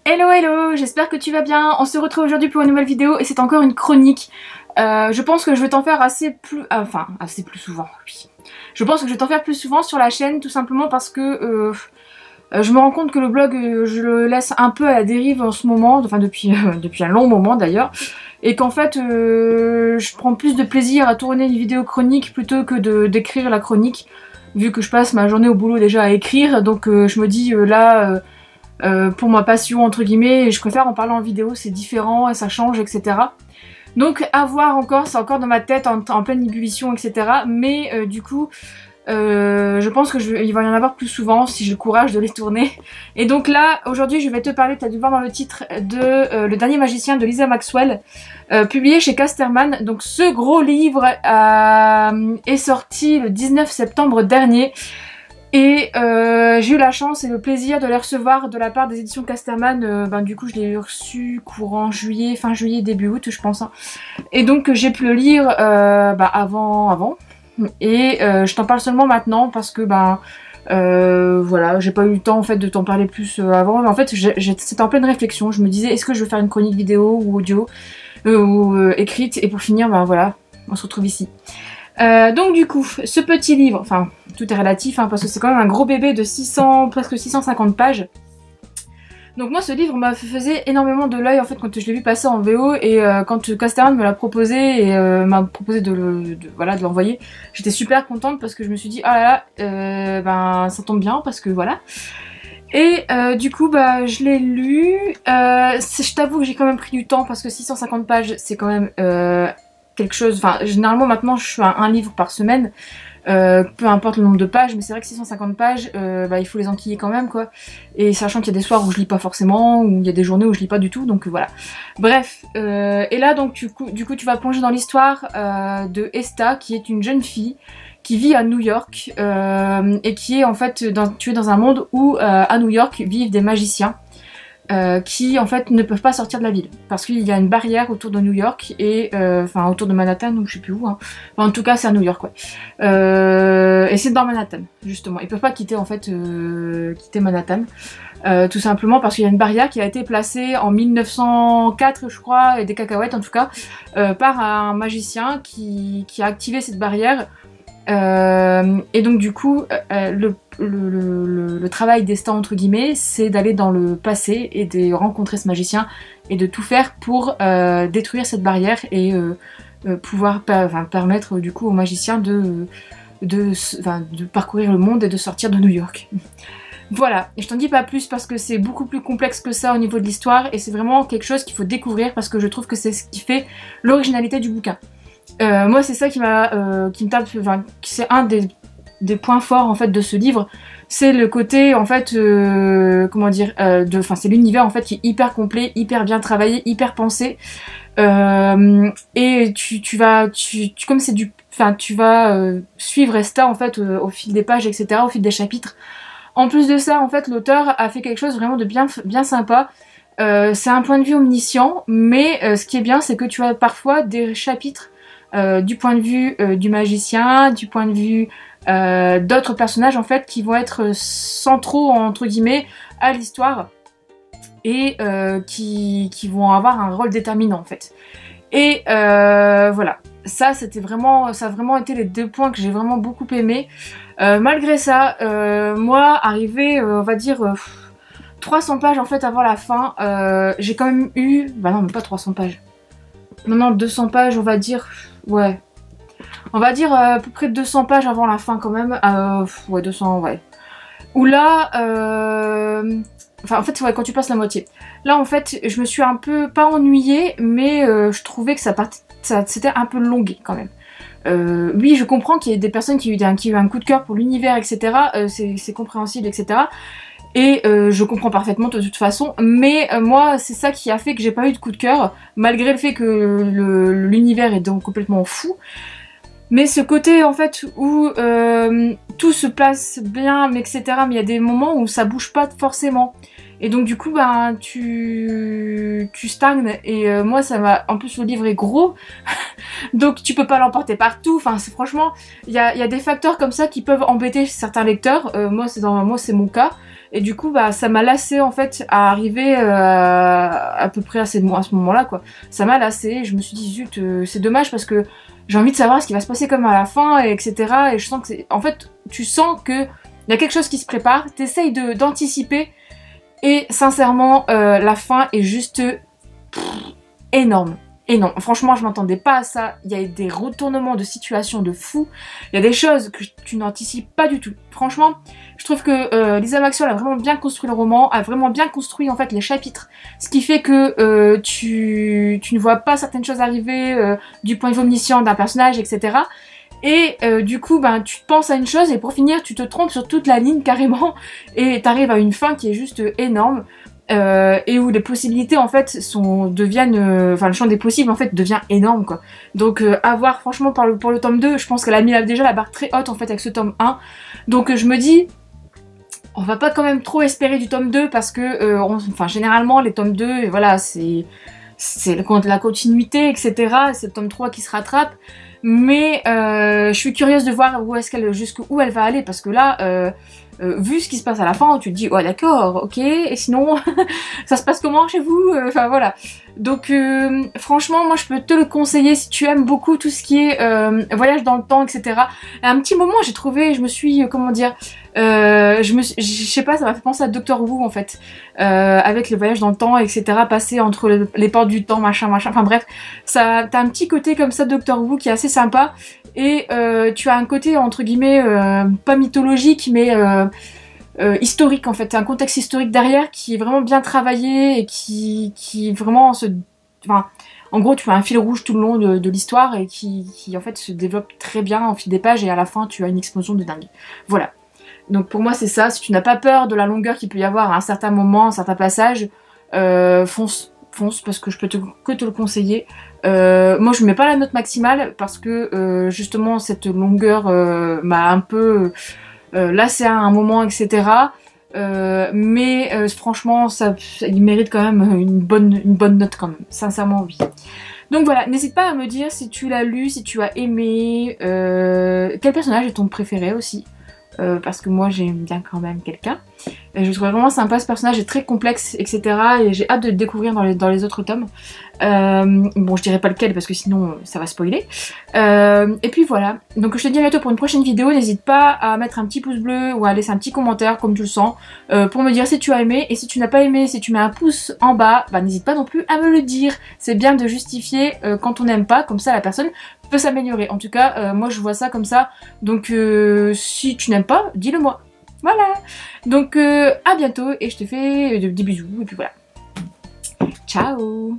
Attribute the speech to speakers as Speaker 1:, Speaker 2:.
Speaker 1: Hello hello, j'espère que tu vas bien. On se retrouve aujourd'hui pour une nouvelle vidéo et c'est encore une chronique. Je pense que je vais t'en faire assez plus souvent, oui. Je pense que je vais t'en faire plus souvent sur la chaîne, tout simplement parce que je me rends compte que le blog, je le laisse un peu à la dérive en ce moment, enfin depuis un long moment d'ailleurs, et qu'en fait je prends plus de plaisir à tourner une vidéo chronique plutôt que d'écrire la chronique, vu que je passe ma journée au boulot déjà à écrire, donc je me dis pour ma passion entre guillemets, je préfère en parler en vidéo, c'est différent et ça change, etc. Donc à voir encore, c'est encore dans ma tête en pleine ébullition, etc. Mais du coup, je pense qu'il va y en avoir plus souvent si j'ai le courage de les tourner. Et donc là, aujourd'hui, je vais te parler, tu as dû voir dans le titre, de Le Dernier Magicien de Lisa Maxwell, publié chez Casterman. Donc ce gros livre est sorti le 19 septembre dernier. Et j'ai eu la chance et le plaisir de les recevoir de la part des éditions Casterman. Du coup je l'ai reçu courant juillet, fin juillet, début août je pense. Hein. Et donc j'ai pu le lire avant. Et je t'en parle seulement maintenant parce que voilà, j'ai pas eu le temps en fait de t'en parler plus avant. Mais en fait c'était en pleine réflexion. Je me disais est-ce que je veux faire une chronique vidéo ou audio ou écrite. Et pour finir voilà, on se retrouve ici. Donc du coup, ce petit livre, enfin tout est relatif parce que c'est quand même un gros bébé de presque 650 pages. Donc moi ce livre m'a faisait énormément de l'œil en fait quand je l'ai vu passer en VO et quand Casterman me l'a proposé et m'a proposé de l'envoyer, j'étais super contente parce que je me suis dit ah là là, ça tombe bien parce que voilà. Et du coup je l'ai lu, je t'avoue que j'ai quand même pris du temps parce que 650 pages c'est quand même quelque chose, généralement maintenant je fais un livre par semaine, peu importe le nombre de pages, mais c'est vrai que 650 pages, il faut les enquiller quand même quoi, et sachant qu'il y a des soirs où je lis pas forcément, ou il y a des journées où je lis pas du tout, donc voilà. Bref, et là donc du coup tu vas plonger dans l'histoire de Esta, qui est une jeune fille qui vit à New York, et qui est en fait tu es dans un monde où à New York vivent des magiciens, qui en fait ne peuvent pas sortir de la ville parce qu'il y a une barrière autour de New York et autour de Manhattan ou je sais plus où, en tout cas c'est à New York et c'est dans Manhattan justement, ils peuvent pas quitter en fait quitter Manhattan, tout simplement parce qu'il y a une barrière qui a été placée en 1904 je crois, et des cacahuètes en tout cas, par un magicien qui a activé cette barrière. Et donc du coup le travail d'Esta entre guillemets, c'est d'aller dans le passé et de rencontrer ce magicien et de tout faire pour détruire cette barrière et pouvoir permettre du coup au magicien de parcourir le monde et de sortir de New York. Voilà, et je t'en dis pas plus parce que c'est beaucoup plus complexe que ça au niveau de l'histoire et c'est vraiment quelque chose qu'il faut découvrir parce que je trouve que c'est ce qui fait l'originalité du bouquin. Moi c'est ça qui me tape, c'est un des points forts en fait de ce livre, c'est le côté en fait comment dire, c'est l'univers en fait qui est hyper complet, hyper bien travaillé, hyper pensé, et comme c'est tu vas suivre Esta en fait au fil des pages, etc., au fil des chapitres. En plus de ça en fait l'auteur a fait quelque chose vraiment de bien sympa. C'est un point de vue omniscient, mais ce qui est bien c'est que tu as parfois des chapitres du point de vue du magicien, du point de vue d'autres personnages en fait qui vont être centraux entre guillemets à l'histoire et qui vont avoir un rôle déterminant en fait. Et voilà, ça a vraiment été les deux points que j'ai vraiment beaucoup aimé. Malgré ça, moi arrivé on va dire 300 pages en fait avant la fin, j'ai quand même eu, non mais pas 300 pages, non 200 pages on va dire, ouais. On va dire à peu près 200 pages avant la fin quand même. Ouais, 200, ouais. Où là, en fait, ouais, quand tu passes la moitié. Là, en fait, je me suis un peu, pas ennuyée, mais je trouvais que c'était un peu longué quand même. Oui, je comprends qu'il y ait des personnes qui ont eu un coup de cœur pour l'univers, etc. C'est compréhensible, etc. Et je comprends parfaitement de toute façon, mais moi c'est ça qui a fait que j'ai pas eu de coup de cœur, malgré le fait que l'univers est donc complètement fou. Mais ce côté en fait où tout se place bien, mais etc. Mais il y a des moments où ça bouge pas forcément. Et donc du coup ben tu stagnes et moi ça m'a... En plus le livre est gros donc tu peux pas l'emporter partout, enfin franchement il y a des facteurs comme ça qui peuvent embêter certains lecteurs, moi c'est mon cas. Et du coup bah ça m'a lassé en fait à arriver à peu près à ce moment-là quoi. Ça m'a lassé, je me suis dit zut c'est dommage parce que j'ai envie de savoir ce qui va se passer comme à la fin et etc. Et je sens que c'est... En fait tu sens que il y a quelque chose qui se prépare, t'essayes d'anticiper et sincèrement la fin est juste énorme. Énorme. Franchement je m'attendais pas à ça, il y a des retournements de situation de fou, il y a des choses que tu n'anticipes pas du tout. Franchement je trouve que Lisa Maxwell a vraiment bien construit le roman, a vraiment bien construit en fait les chapitres, ce qui fait que tu ne vois pas certaines choses arriver du point de vue omniscient d'un personnage, etc. Et du coup ben tu penses à une chose et pour finir tu te trompes sur toute la ligne carrément et t'arrives à une fin qui est juste énorme. Et où les possibilités en fait deviennent, enfin le champ des possibles en fait devient énorme quoi. Donc à voir franchement pour le tome 2, je pense qu'elle a mis déjà la barre très haute en fait avec ce tome 1. Donc je me dis, on va pas quand même trop espérer du tome 2 parce que enfin généralement les tomes 2, et voilà c'est la continuité etc. C'est le tome 3 qui se rattrape. Mais je suis curieuse de voir jusqu'où elle va aller parce que là vu ce qui se passe à la fin, tu te dis, oh d'accord, ok, et sinon, ça se passe comment chez vous? Enfin voilà. Donc franchement, moi je peux te le conseiller si tu aimes beaucoup tout ce qui est voyage dans le temps, etc. À un petit moment, j'ai trouvé, je me suis, comment dire, je sais pas, ça m'a fait penser à Doctor Who en fait, avec les voyages dans le temps, etc. Passer entre les portes du temps, machin, enfin bref, ça, t'as un petit côté comme ça de Doctor Who qui est assez sympa. Et tu as un côté entre guillemets pas mythologique mais historique en fait, un contexte historique derrière qui est vraiment bien travaillé et qui vraiment enfin, en gros tu as un fil rouge tout le long de l'histoire et qui en fait se développe très bien au fil des pages et à la fin tu as une explosion de dingue. Voilà. Donc pour moi c'est ça, si tu n'as pas peur de la longueur qu'il peut y avoir à un certain moment, à un certain passage, fonce parce que je peux que te le conseiller. Moi je mets pas la note maximale parce que justement cette longueur m'a un peu lassé à un moment etc. Mais franchement il mérite quand même une bonne note quand même, sincèrement oui. Donc voilà, n'hésite pas à me dire si tu l'as lu, si tu as aimé, quel personnage est ton préféré aussi. Parce que moi j'aime bien quand même quelqu'un. Je trouve vraiment sympa ce personnage, est très complexe, etc. Et j'ai hâte de le découvrir dans les autres tomes. Bon, je dirais pas lequel parce que sinon ça va spoiler. Et puis voilà. Donc je te dis à bientôt pour une prochaine vidéo. N'hésite pas à mettre un petit pouce bleu ou à laisser un petit commentaire comme tu le sens pour me dire si tu as aimé. Et si tu n'as pas aimé, si tu mets un pouce en bas, bah n'hésite pas non plus à me le dire. C'est bien de justifier quand on n'aime pas, comme ça la personne peut s'améliorer. En tout cas, moi je vois ça comme ça. Donc si tu n'aimes pas, dis-le moi. Voilà. Donc à bientôt et je te fais des bisous et puis voilà. Ciao.